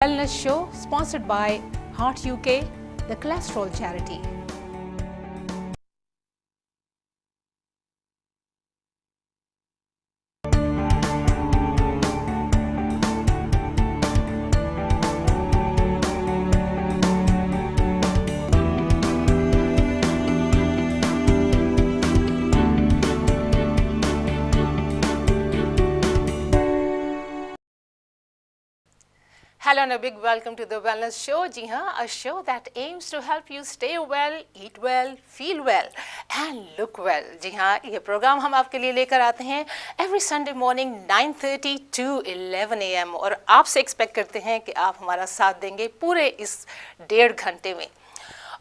Wellness show sponsored by Heart UK, the cholesterol charity. Hello and a big welcome to the Wellness Show. जी हाँ, a show that aims to help you stay well, eat well, feel well and look well. जी हाँ, ये programme हम आपके लिए लेकर आते हैं every Sunday morning 9:30 to 11 AM और आपसे एक्सपेक्ट करते हैं कि आप हमारा साथ देंगे पूरे इस 1.5 घंटे में।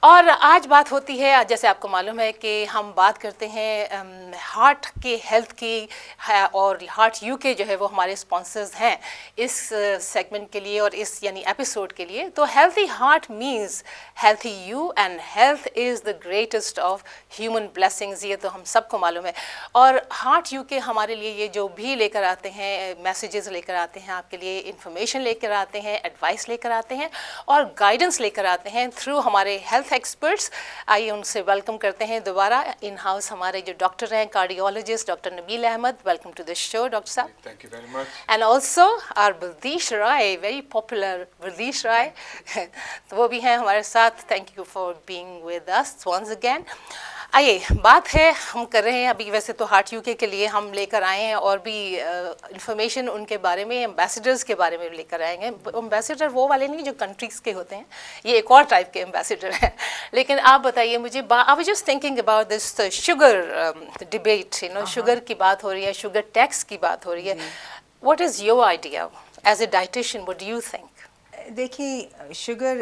और आज बात होती है, जैसे आपको मालूम है कि हम बात करते हैं हार्ट के हेल्थ की और हार्ट यूके जो है वो हमारे स्पॉन्सर्स हैं इस सेगमेंट के लिए और इस यानी एपिसोड के लिए। तो healthy heart means healthy you and health is the greatest of human blessings, ये तो हम सबको मालूम है। और हार्ट यूके हमारे लिए ये जो भी लेकर आते हैं मैसेजेस लेकर आते हैं, आपके लिए इंफॉर्मेशन लेकर आते हैं, एडवाइस लेकर आते हैं और गाइडेंस लेकर आते हैं थ्रू हमारे हेल्थ एक्सपर्ट्स। आइए उनसे वेलकम करते हैं दोबारा इन हाउस हमारे जो डॉक्टर हैं, cardiologist doctor Nabeel Ahmed. Welcome to the show doctor साहब। Thank you very much. And also are Baldish Rai, very popular Baldish Rai तो वो भी हैं हमारे साथ। Thank you for being with us once again. आइए, बात है हम कर रहे हैं अभी, वैसे तो हार्ट यूके के लिए हम लेकर आए हैं और भी इंफॉर्मेशन उनके बारे में, एम्बेसडर्स के बारे में लेकर आएंगे। एम्बेसडर वो वाले नहीं जो कंट्रीज़ के होते हैं, ये एक और टाइप के एम्बेसडर हैं। लेकिन आप बताइए मुझे, I was just thinking about this sugar debate, you know, sugar की बात हो रही है, शुगर टैक्स की बात हो रही है। What is your idea as a dietitian, what do you think? देखिए, sugar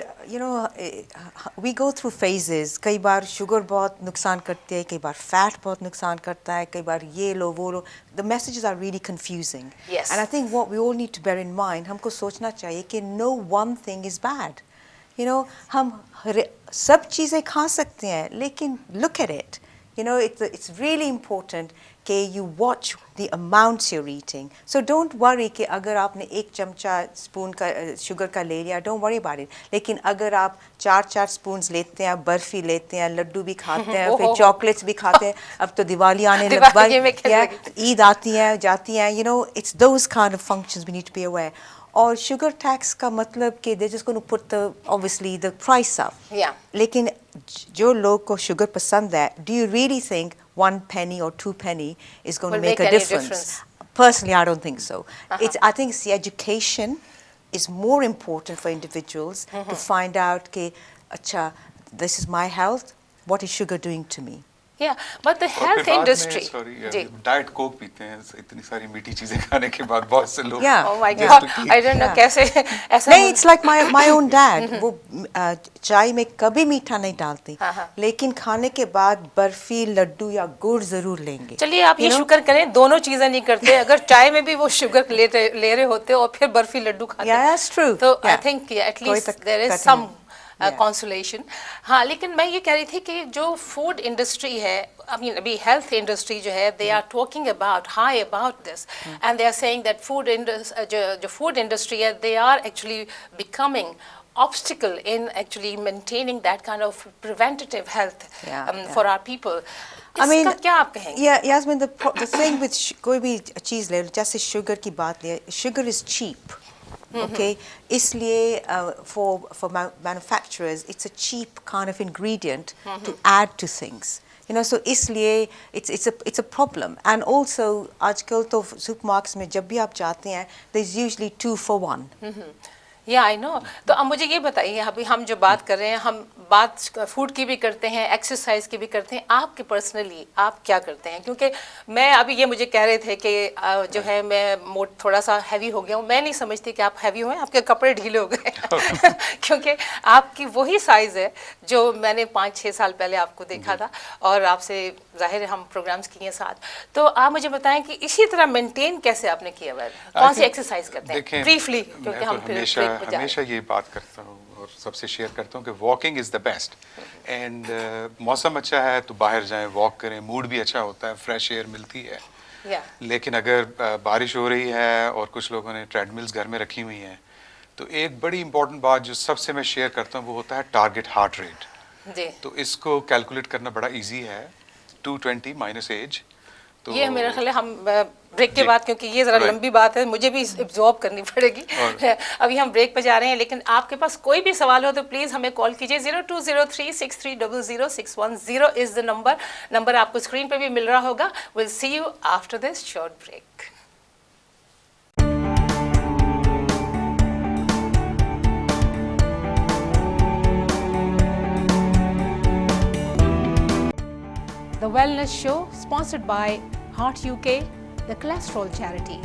we go through phases. कई बार शुगर बहुत नुकसान करती है, कई बार फैट बहुत नुकसान करता है, कई बार ये लो वो लो। The messages are really confusing and I think what we all need to bear in mind, हमको सोचना चाहिए कि no one thing is bad. You know, हम सब चीज़ें खा सकते हैं, लेकिन look at it, you know, it's really important कि you watch the amounts you're eating. So don't worry कि अगर आपने 1 चमचा स्पून का शुगर का ले लिया, don't worry about it. लेकिन अगर आप 4 स्पून्स लेते हैं, बर्फ़ी लेते हैं, लड्डू भी खाते हैं, फिर चॉकलेट्स भी खाते हैं, अब तो दिवाली आने लग गई, ईद आती है जाती है, you know, it's those kind of functions we need to be aware. और शुगर टैक्स का मतलब कि they're just going to put the obviously the price up. Yeah. लेकिन जो लोग को शुगर पसंद है, do you really think 1 penny or 2 penny is going to make a difference? Personally, I don't think so. I think it's the education is more important for individuals to find out कि अच्छा, this is my health, what is sugar doing to me? Yeah, but the health industry. Diet Coke पीते हैं इतनी सारी मीठी चीजें खाने के बाद बहुत से लोग। Yeah. Oh my God, I don't know कैसे ऐसा। नहीं, it's like my own dad. वो चाय में कभी मीठा नहीं डालती, लेकिन खाने के बाद बर्फी, लड्डू या गुड़ जरूर लेंगे। चलिए, आप ये शुक्र करें दोनों चीजें नहीं करते। अगर चाय में भी वो शुगर ले रहे होते और फिर बर्फी लड्डू खाते। Yeah, that's true. तो I think at least there is some consolation. हाँ, लेकिन मैं ये कह रही थी कि जो फूड इंडस्ट्री है, अभी हेल्थ इंडस्ट्री जो है, they are talking about high about this and they are saying that जो फूड इंडस्ट्री है, they are actually becoming obstacle in actually maintaining that kind of preventative health for our people. I mean, क्या आप कहेंगे? Yeah, Yasmin, the thing with कोई भी चीज़ ले लो, जैसे sugar की बात ले, sugar is cheap. Okay, इसलिए for manufacturers it's a cheap kind of ingredient to add to things, you know, so इसलिए it's a problem. And also आजकल तो supermarkets में जब भी आप जाते हैं, there's usually 2 for 1. या आई नो। तो अब मुझे ये बताइए, अभी हम जो बात कर रहे हैं, हम बात फूड की भी करते हैं, एक्सरसाइज की भी करते हैं, आपके पर्सनली आप क्या करते हैं? क्योंकि मैं अभी ये मुझे कह रहे थे कि जो है मैं थोड़ा सा हैवी हो गया हूँ। मैं नहीं समझती कि आप हैवी हुए, आपके कपड़े ढीले हो गए क्योंकि आपकी वही साइज़ है जो मैंने 5-6 साल पहले आपको देखा था और आपसे जाहिर है हम प्रोग्राम्स किए साथ। तो आप मुझे बताएं कि इसी तरह मेंटेन कैसे आपने किया हुआ है, कौन सी एक्सरसाइज करते हैं ब्रीफली, क्योंकि हम फिर हमेशा ये बात करता हूँ और सबसे शेयर करता हूँ कि walking is the best. And मौसम अच्छा है तो बाहर जाएं, वॉक करें, मूड भी अच्छा होता है, फ्रेश एयर मिलती है। लेकिन अगर बारिश हो रही है और कुछ लोगों ने ट्रेडमिल्स घर में रखी हुई हैं, तो एक बड़ी इंपॉर्टेंट बात जो सबसे मैं शेयर करता हूँ वो होता है टारगेट हार्ट रेट। जी, तो इसको कैलकुलेट करना बड़ा इजी है, 220 माइनस एज। तो ये मेरा ख्याल है हम ब्रेक के जी, बाद, क्योंकि ये ज़रा right. लंबी बात है, मुझे भी एब्जॉर्ब करनी पड़ेगी। अभी हम ब्रेक पे जा रहे हैं, लेकिन आपके पास कोई भी सवाल हो तो प्लीज़ हमें कॉल कीजिए। 020363000610 इज़ द नंबर आपको स्क्रीन पे भी मिल रहा होगा। Will see you after this short break. The Wellness Show, sponsored by Heart UK, the cholesterol charity.